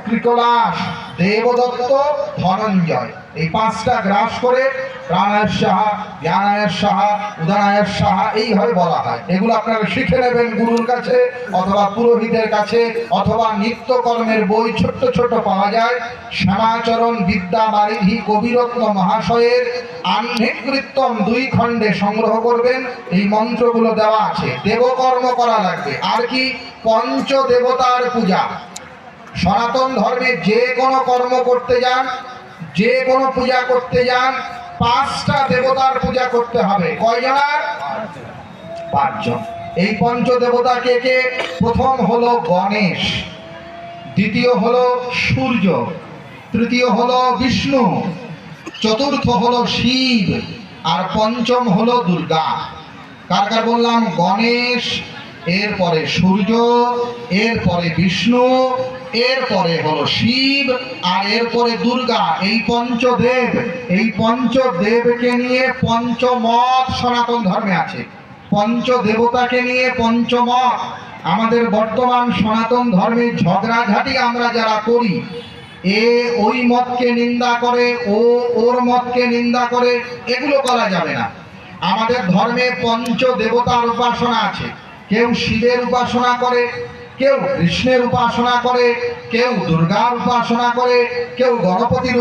কৃতলাস, দেবদত্ত, ধনঞ্জয়, এই পাঁচটা গ্রাস করে প্রাণায়াস সাহা, জ্ঞানায়াস সাহা, উদানায়াস সাহা এইভাবে বলা হয়। এগুলো আপনারা শিখে নেবেন গুরুর কাছে অথবা পুরোহিতের কাছে, অথবা নিত্যকর্মের বই ছোট্ট ছোট পাওয়া যায়। শ্যামাচরণ বিদ্যা বারিধি কবিরত্ন মহাশয়ের আহ্নিকৃত্যম 2 খণ্ডে সংগ্রহ করবেন, এই মন্ত্রগুলো দেওয়া আছে। দেবকর্ম করা লাগবে। আর কি? পঞ্চদেবতার পূজা। সনাতন ধর্মে যে কোনো কর্ম করতে যান, যে কোনো পূজা করতে যান, 5টা দেবতার পূজা করতে হবে। কয়জনার? 5 জন। এই পঞ্চদেবতা কে কে? প্রথম হলো গণেশ, দ্বিতীয় হলো সূর্য, তৃতীয় হলো বিষ্ণু, চতুর্থ হলো শিব, আর পঞ্চম হলো দুর্গা। কার কার বললাম? গণেশ, এরপরে সূর্য, এরপরে বিষ্ণু, এরপরে হলো শিব, আর এরপরে দুর্গা। এই পঞ্চদেব, এই পঞ্চদেবকে নিয়ে পঞ্চমত সনাতন ধর্মে আছে। পঞ্চদেবতাকে নিয়ে পঞ্চমত। আমাদের বর্তমান সনাতন ধর্মের ঝগড়াঝাটি আমরা যারা করি, এ ওই মতকে নিন্দা করে, ও ওর মতকে নিন্দা করে, এগুলো করা যাবে না। আমাদের ধর্মে পঞ্চদেবতার উপাসনা আছে। কেউ শিবের উপাসনা করে, কেউ কৃষ্ণের উপাসনা করে, কেউ দুর্গার উপাসনা করে, কেউ গণপতির